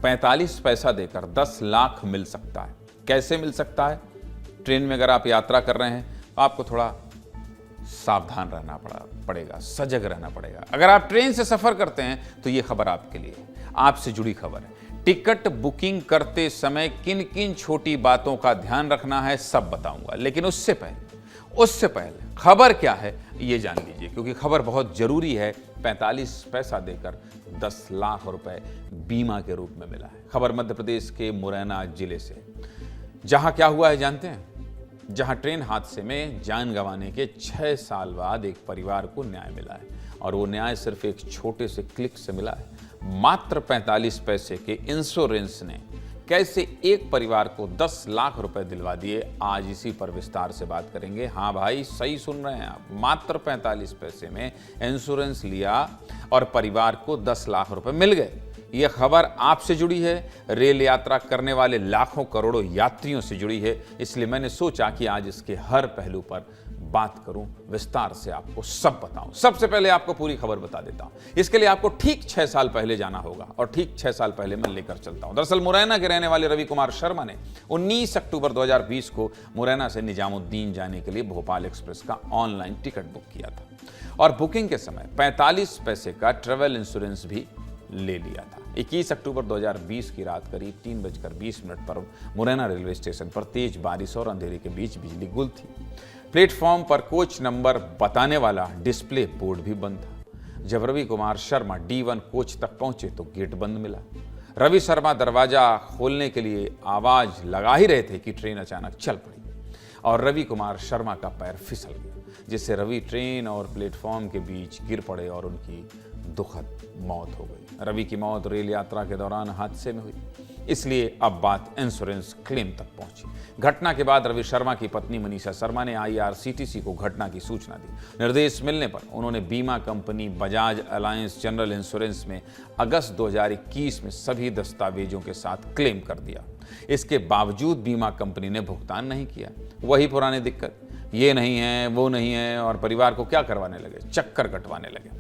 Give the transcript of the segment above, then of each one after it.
45 पैसा देकर 10 लाख मिल सकता है। कैसे मिल सकता है? ट्रेन में अगर आप यात्रा कर रहे हैं तो आपको थोड़ा सावधान रहना पड़ेगा, सजग रहना पड़ेगा। अगर आप ट्रेन से सफर करते हैं तो ये खबर आपके लिए, आपसे जुड़ी खबर है। टिकट बुकिंग करते समय किन किन छोटी बातों का ध्यान रखना है सब बताऊंगा, लेकिन उससे पहले खबर क्या है ये जान लीजिए, क्योंकि खबर बहुत जरूरी है। 45 पैसा देकर 10 लाख रुपए बीमा के रूप में मिला है। खबर मध्य प्रदेश के मुरैना जिले से, जहां क्या हुआ है जानते हैं? जहां ट्रेन हादसे में जान गंवाने के 6 साल बाद एक परिवार को न्याय मिला है, और वो न्याय सिर्फ एक छोटे से क्लिक से मिला है। मात्र 45 पैसे के इंश्योरेंस ने कैसे एक परिवार को 10 लाख रुपए दिलवा दिए, आज इसी पर विस्तार से बात करेंगे। हाँ भाई, सही सुन रहे हैं आप, मात्र 45 पैसे में इंश्योरेंस लिया और परिवार को 10 लाख रुपए मिल गए। यह खबर आपसे जुड़ी है, रेल यात्रा करने वाले लाखों करोड़ों यात्रियों से जुड़ी है, इसलिए मैंने सोचा कि आज इसके हर पहलू पर बात करूं, विस्तार से आपको सब बताऊं। सबसे पहले आपको पूरी खबर बता देता हूं। इसके लिए आपको ठीक 6 साल पहले जाना होगा, और ठीक 6 साल पहले मैं लेकर चलता हूं। दरअसल मुरैना के रहने वाले रवि कुमार शर्मा ने 19 अक्टूबर 2020 को मुरैना से निजामुद्दीन जाने के लिए भोपाल एक्सप्रेस का ऑनलाइन टिकट बुक किया था, और बुकिंग के समय 45 पैसे का ट्रेवल इंश्योरेंस भी ले लिया था। 21 अक्टूबर 2020 की रात करीब 3:20 पर मुरैना रेलवे स्टेशन पर तेज बारिश और अंधेरे के बीच बिजली गुल थी। प्लेटफॉर्म पर कोच नंबर बताने वाला डिस्प्ले बोर्ड भी बंद था। जब रवि कुमार शर्मा D1 कोच तक पहुंचे तो गेट बंद मिला। रवि शर्मा दरवाजा खोलने के लिए आवाज लगा ही रहे थे कि ट्रेन अचानक चल पड़ी, और रवि कुमार शर्मा का पैर फिसल गया, जिससे रवि ट्रेन और प्लेटफॉर्म के बीच गिर पड़े और उनकी दुखद मौत हो गई। रवि की मौत रेल यात्रा के दौरान हादसे में हुई, इसलिए अब बात इंश्योरेंस क्लेम तक पहुंची। घटना के बाद रवि शर्मा की पत्नी मनीषा शर्मा ने IRCTC को घटना की सूचना दी। निर्देश मिलने पर उन्होंने बीमा company Bajaj alliance general insurance में अगस्त 2021 में सभी दस्तावेजों के साथ क्लेम कर दिया। इसके बावजूद बीमा कंपनी ने भुगतान नहीं किया। वही पुरानी दिक्कत, ये नहीं है वो नहीं है, और परिवार को क्या करवाने लगे, चक्कर कटवाने लगे।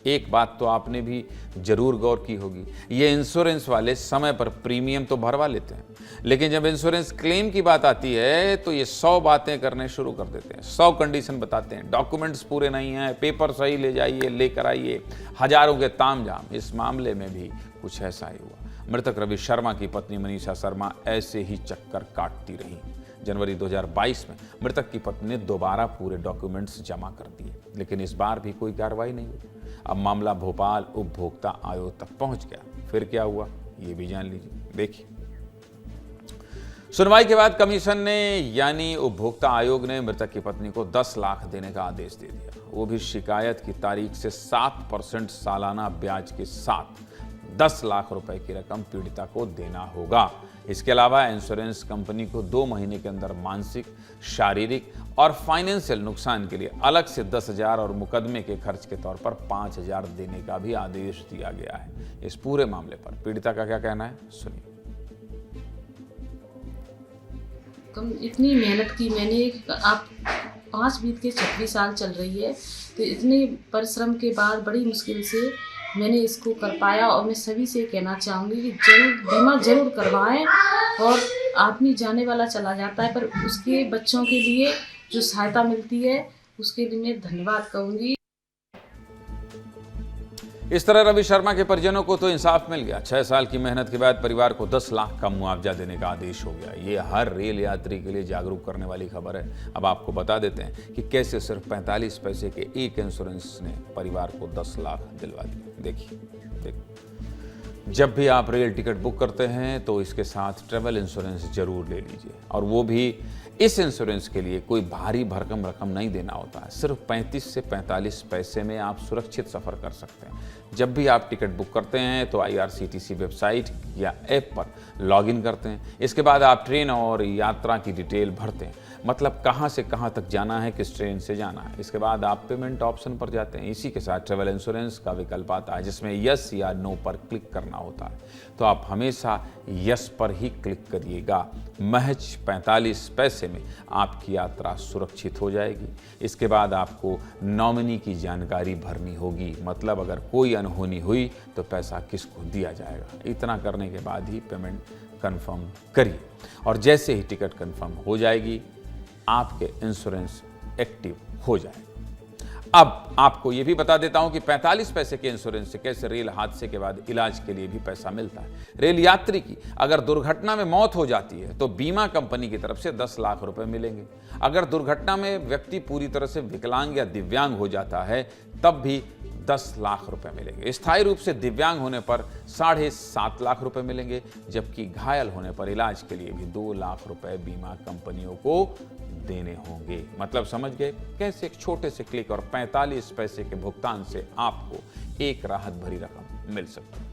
एक बात तो आपने भी जरूर गौर की होगी, ये इंश्योरेंस वाले समय पर प्रीमियम तो भरवा लेते हैं, लेकिन जब इंश्योरेंस क्लेम की बात आती है तो ये 100 बातें करने शुरू कर देते हैं, 100 कंडीशन बताते हैं, डॉक्यूमेंट्स पूरे नहीं हैं, पेपर सही ले जाइए, लेकर आइए, हजारों के तामझाम। इस मामले में भी कुछ ऐसा ही हुआ। मृतक रवि शर्मा की पत्नी मनीषा शर्मा ऐसे ही चक्कर काटती रही। जनवरी 2022 में मृतक की पत्नी ने दोबारा पूरे डॉक्यूमेंट्स जमा कर दिए, लेकिन इस बार भी कोई कार्रवाई नहीं हुई। अब मामला भोपाल उपभोक्ता आयोग तक पहुंच गया। फिर क्या हुआ ये भी जान लीजिए, देखिए। सुनवाई के बाद कमीशन ने यानी उपभोक्ता आयोग ने मृतक की पत्नी को 10 लाख देने का आदेश दे दिया, वो भी शिकायत की तारीख से 7% सालाना ब्याज के साथ 10 लाख रुपए की रकम पीड़िता को देना होगा। इसके अलावा इंश्योरेंस कंपनी को 2 महीने के अंदर मानसिक, शारीरिक और फाइनेंशियल नुकसान के लिए अलग से 10,000 और मुकदमे के खर्च के तौर पर 5,000 देने का भी आदेश दिया गया है। इस पूरे मामले पर पीड़िता का क्या कहना है, सुनिए। इतनी मेहनत की मैंने, आप 5 बीत के 26 साल चल रही है, तो इतने परिश्रम के बाद बड़ी मुश्किल से मैंने इसको कर पाया, और मैं सभी से कहना चाहूँगी कि जरूर बीमा जरूर करवाएं। और आदमी जाने वाला चला जाता है, पर उसके बच्चों के लिए जो सहायता मिलती है उसके लिए मैं धन्यवाद कहूँगी। इस तरह रवि शर्मा के परिजनों को तो इंसाफ मिल गया। 6 साल की मेहनत के बाद परिवार को 10 लाख का मुआवजा देने का आदेश हो गया। ये हर रेल यात्री के लिए जागरूक करने वाली खबर है। अब आपको बता देते हैं कि कैसे सिर्फ 45 पैसे के एक इंश्योरेंस ने परिवार को 10 लाख दिलवा दिए। देखिए, जब भी आप रेल टिकट बुक करते हैं तो इसके साथ ट्रेवल इंश्योरेंस जरूर ले लीजिए, और वो भी इस इंश्योरेंस के लिए कोई भारी भरकम रकम नहीं देना होता है। सिर्फ 35 से 45 पैसे में आप सुरक्षित सफर कर सकते हैं। जब भी आप टिकट बुक करते हैं तो IRCTC वेबसाइट या ऐप पर लॉगिन करते हैं। इसके बाद आप ट्रेन और यात्रा की डिटेल भरते हैं, मतलब कहाँ से कहाँ तक जाना है, किस ट्रेन से जाना है। इसके बाद आप पेमेंट ऑप्शन पर जाते हैं। इसी के साथ ट्रेवल इंश्योरेंस का विकल्प आता है, जिसमें यस या नो पर क्लिक करना करना होता है। तो आप हमेशा यस पर ही क्लिक करिएगा। महज 45 पैसे में आपकी यात्रा सुरक्षित हो जाएगी। इसके बाद आपको नॉमिनी की जानकारी भरनी होगी, मतलब अगर कोई अनहोनी हुई तो पैसा किसको दिया जाएगा। इतना करने के बाद ही पेमेंट कंफर्म करिए, और जैसे ही टिकट कंफर्म हो जाएगी आपके इंश्योरेंस एक्टिव हो जाएगा। अब आपको ये भी बता देता हूं कि 45 पैसे के इंश्योरेंस से कैसे रेल हादसे के बाद इलाज के लिए भी पैसा मिलता है। रेल यात्री की अगर दुर्घटना में मौत हो जाती है तो बीमा कंपनी की तरफ से 10 लाख रुपए मिलेंगे। अगर दुर्घटना में व्यक्ति पूरी तरह से विकलांग या दिव्यांग हो जाता है तब भी 10 लाख रुपए मिलेंगे। स्थायी रूप से दिव्यांग होने पर 7.5 लाख रुपए मिलेंगे, जबकि घायल होने पर इलाज के लिए भी 2 लाख रुपए बीमा कंपनियों को देने होंगे। मतलब समझ गए कैसे एक छोटे से क्लिक और 45 पैसे के भुगतान से आपको एक राहत भरी रकम मिल सकती है।